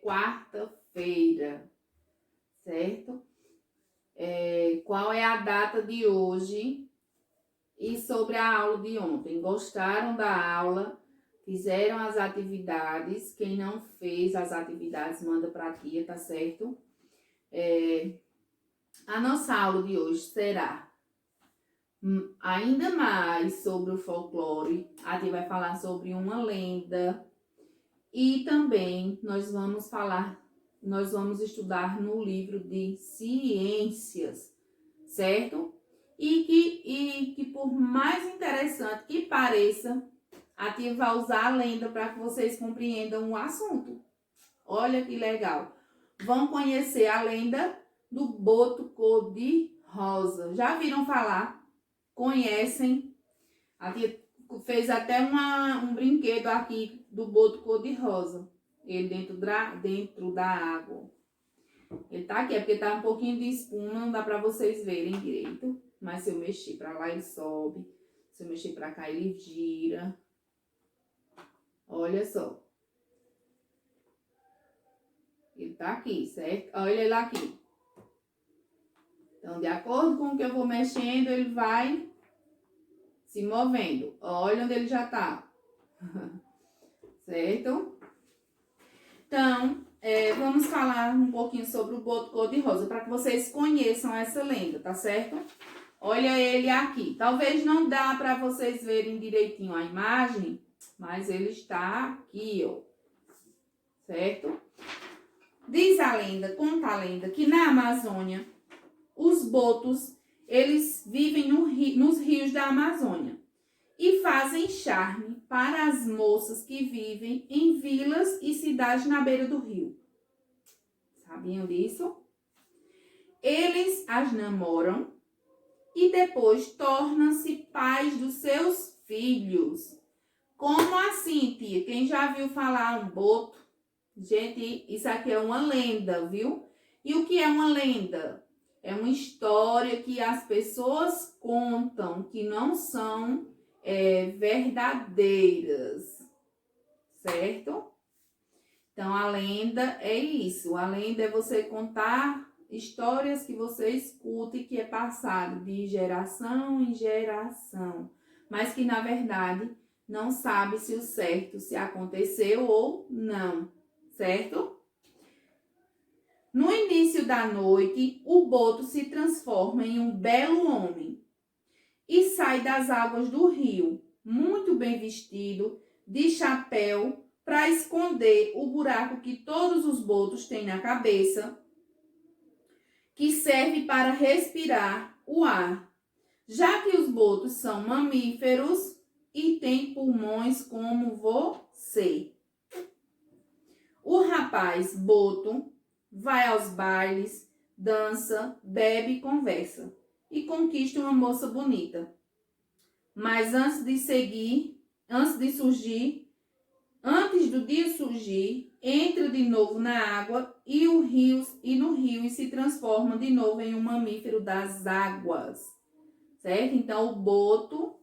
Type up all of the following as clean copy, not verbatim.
quarta-feira, certo? Qual é a data de hoje e sobre a aula de ontem? Gostaram da aula? Fizeram as atividades? Quem não fez as atividades, manda para a tia, tá certo? A nossa aula de hoje será ainda mais sobre o folclore. A tia vai falar sobre uma lenda. E também nós vamos estudar no livro de ciências, certo? E que por mais interessante que pareça, a tia vai usar a lenda para que vocês compreendam o assunto. Olha que legal. Vão conhecer a lenda do boto cor-de-rosa. Já viram falar? Conhecem? A tia fez até um brinquedo aqui do boto cor-de-rosa. Ele dentro da água. Ele tá aqui, é porque tá um pouquinho de espuma, não dá pra vocês verem direito. Mas se eu mexer pra lá, ele sobe. Se eu mexer pra cá, ele gira. Olha só. Ele tá aqui, certo? Olha ele aqui. Então, de acordo com o que eu vou mexendo, ele vai se movendo. Olha onde ele já tá. Certo? Então, vamos falar um pouquinho sobre o boto cor-de-rosa, para que vocês conheçam essa lenda, tá certo? Olha ele aqui. Talvez não dá para vocês verem direitinho a imagem, mas ele está aqui, ó. Certo? Diz a lenda, conta a lenda, que na Amazônia, os botos, eles vivem nos rios da Amazônia e fazem charme para as moças que vivem em vilas e cidades na beira do rio. Sabiam disso? Eles as namoram e depois tornam-se pais dos seus filhos. Como assim, tia? Quem já viu falar um boto? Gente, isso aqui é uma lenda, viu? E o que é uma lenda? É uma história que as pessoas contam, que não são verdadeiras, certo? Então, a lenda é isso. A lenda é você contar histórias que você escuta e que é passado de geração em geração, mas que, na verdade, não sabe se o certo se aconteceu ou não, certo? No início da noite, o boto se transforma em um belo homem e sai das águas do rio, muito bem vestido, de chapéu, para esconder o buraco que todos os botos têm na cabeça, que serve para respirar o ar, já que os botos são mamíferos e têm pulmões como você. O rapaz boto vai aos bailes, dança, bebe e conversa e conquista uma moça bonita. Mas antes do dia surgir, entra de novo na água e no rio e se transforma de novo em um mamífero das águas. Certo? Então o boto,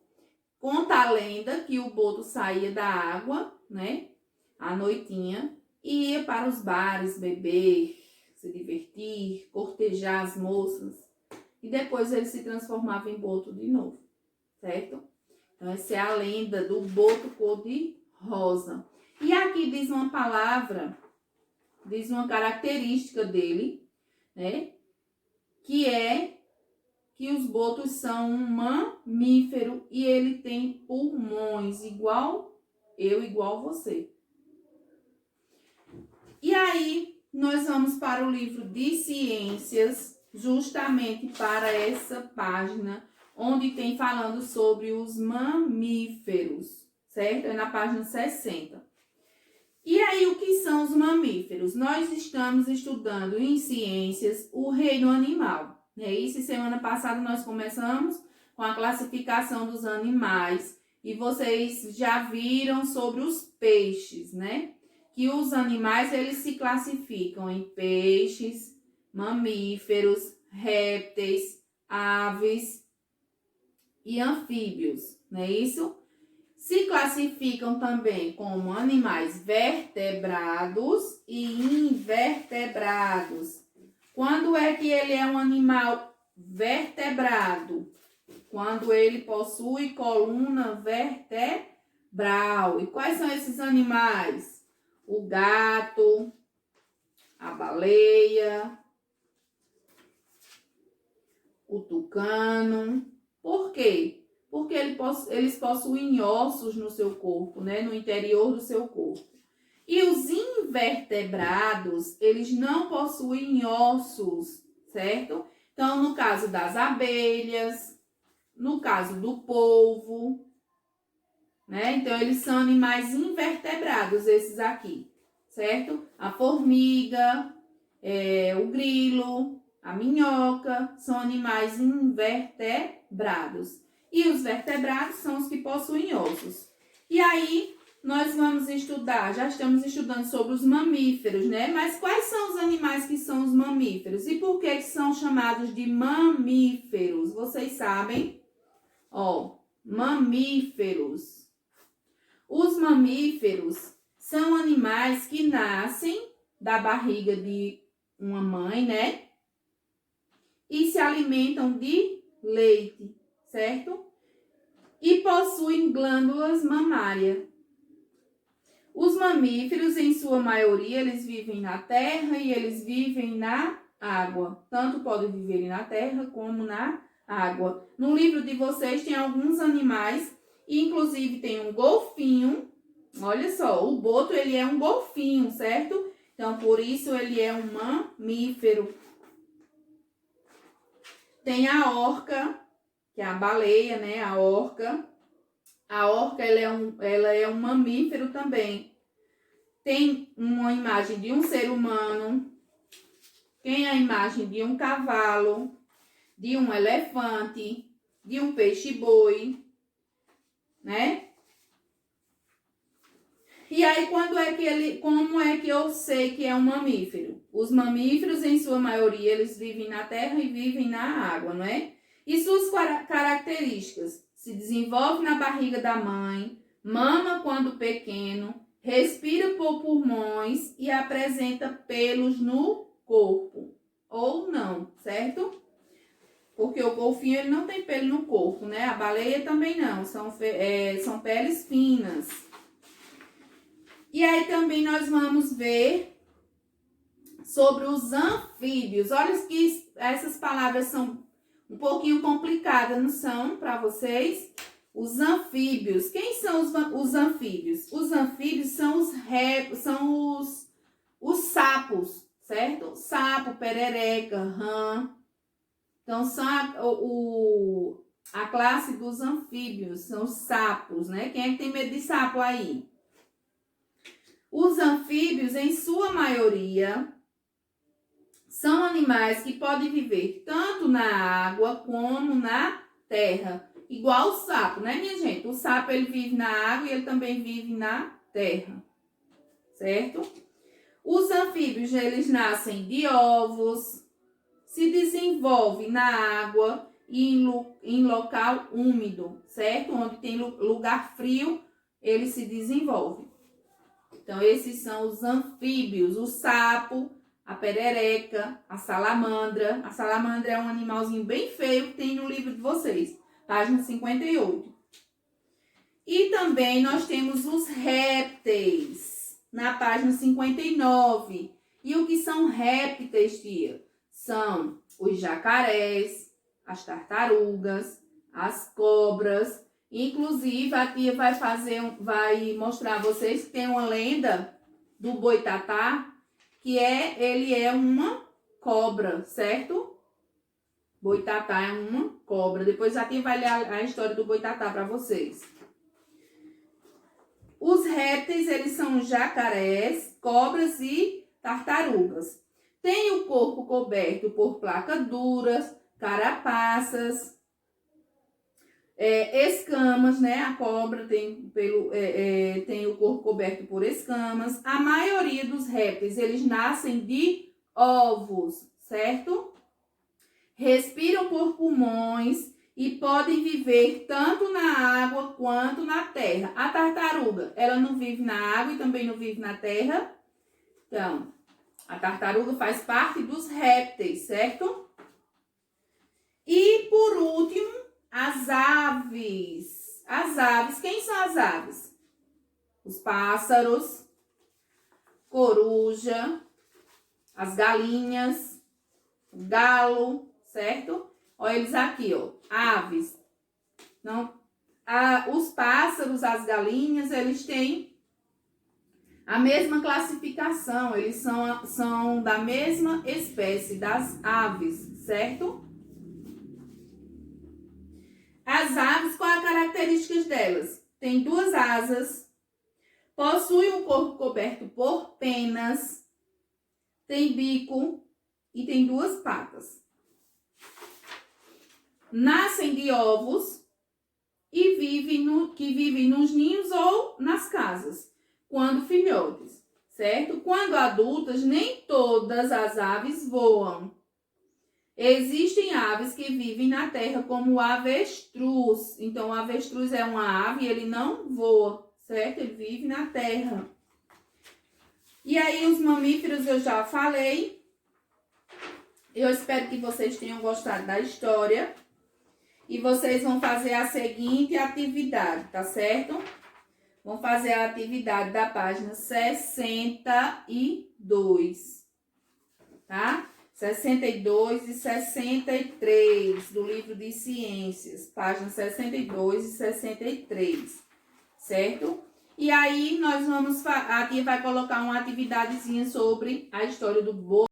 conta a lenda que o boto saía da água, né, à noitinha, e ia para os bares beber, se divertir, cortejar as moças. E depois ele se transformava em boto de novo, certo? Então, essa é a lenda do boto cor-de-rosa. E aqui diz uma palavra, diz uma característica dele, né? Que é que os botos são um mamífero e ele tem pulmões, igual eu, igual você. E aí, nós vamos para o livro de ciências, justamente para essa página, onde tem falando sobre os mamíferos, certo? É na página 60. E aí, o que são os mamíferos? Nós estamos estudando em ciências o reino animal. É isso, e semana passada nós começamos com a classificação dos animais. E vocês já viram sobre os peixes, né? Que os animais, eles se classificam em peixes, mamíferos, répteis, aves e anfíbios, não é isso? Se classificam também como animais vertebrados e invertebrados. Quando é que ele é um animal vertebrado? Quando ele possui coluna vertebral. E quais são esses animais? O gato, a baleia, o tucano. Por quê? Porque eles possuem ossos no seu corpo, né? No interior do seu corpo. E os invertebrados, eles não possuem ossos, certo? Então, no caso das abelhas, no caso do polvo, né? Então, eles são animais invertebrados, esses aqui, certo? A formiga, o grilo, a minhoca, são animais invertebrados. E os vertebrados são os que possuem ossos. E aí, nós vamos estudar, já estamos estudando sobre os mamíferos, né? Mas quais são os animais que são os mamíferos? E por que são chamados de mamíferos? Vocês sabem? Ó, mamíferos. Os mamíferos são animais que nascem da barriga de uma mãe, né? E se alimentam de leite, certo? E possuem glândulas mamárias. Os mamíferos, em sua maioria, eles vivem na terra e eles vivem na água. Tanto podem viver na terra como na água. No livro de vocês tem alguns animais, inclusive tem um golfinho. Olha só, o boto ele é um golfinho, certo? Então, por isso ele é um mamífero. Tem a orca, que é a baleia, né? A orca. A orca ela é um mamífero também. Tem uma imagem de um ser humano. Tem a imagem de um cavalo, de um elefante, de um peixe-boi, né? E aí, como é que eu sei que é um mamífero? Os mamíferos, em sua maioria, eles vivem na terra e vivem na água, não é? E suas características? Se desenvolve na barriga da mãe, mama quando pequeno, respira por pulmões e apresenta pelos no corpo. Ou não, certo? Porque o golfinho ele não tem pelo no corpo, né? A baleia também não, são peles finas. E aí também nós vamos ver sobre os anfíbios. Olha que essas palavras são um pouquinho complicadas, não são, para vocês? Os anfíbios. Quem são os anfíbios? Os anfíbios são os sapos, certo? Sapo, perereca, rã. Então, são a classe dos anfíbios, são os sapos, né? Quem é que tem medo de sapo aí? Os anfíbios, em sua maioria, são animais que podem viver tanto na água como na terra. Igual o sapo, né, minha gente? O sapo, ele vive na água e ele também vive na terra, certo? Os anfíbios, eles nascem de ovos, se desenvolvem na água e em local úmido, certo? Onde tem lugar frio, ele se desenvolve. Então, esses são os anfíbios, o sapo, a perereca, a salamandra. A salamandra é um animalzinho bem feio que tem no livro de vocês, página 58. E também nós temos os répteis, na página 59. E o que são répteis, tia? São os jacarés, as tartarugas, as cobras. Inclusive, a tia vai mostrar a vocês que tem uma lenda do boitatá, que ele é uma cobra, certo? Boitatá é uma cobra. Depois a tia vai ler a história do boitatá para vocês. Os répteis, eles são jacarés, cobras e tartarugas. Tem o corpo coberto por placas duras, carapaças, escamas, né? A cobra tem o corpo coberto por escamas. A maioria dos répteis, eles nascem de ovos, certo? Respiram por pulmões e podem viver tanto na água quanto na terra. A tartaruga, ela não vive na água e também não vive na terra. Então, a tartaruga faz parte dos répteis, certo? E, por último, as aves. As aves, quem são as aves? Os pássaros, coruja, as galinhas, o galo, certo? Olha eles aqui, ó, aves. Não, os pássaros, as galinhas, eles têm a mesma classificação, eles são da mesma espécie, das aves, certo? As aves, qual é a característica delas? Tem 2 asas, possui um corpo coberto por penas, tem bico e tem 2 patas. Nascem de ovos e vivem nos ninhos ou nas casas, quando filhotes, certo? Quando adultas, nem todas as aves voam. Existem aves que vivem na terra, como o avestruz. Então, o avestruz é uma ave e ele não voa, certo? Ele vive na terra. E aí, os mamíferos eu já falei. Eu espero que vocês tenham gostado da história. E vocês vão fazer a seguinte atividade, tá certo? Vão fazer a atividade da página 62, tá? 62 e 63 do livro de ciências, página 62 e 63, certo? E aí, nós vamos, aqui vai colocar uma atividadezinha sobre a história do bolo.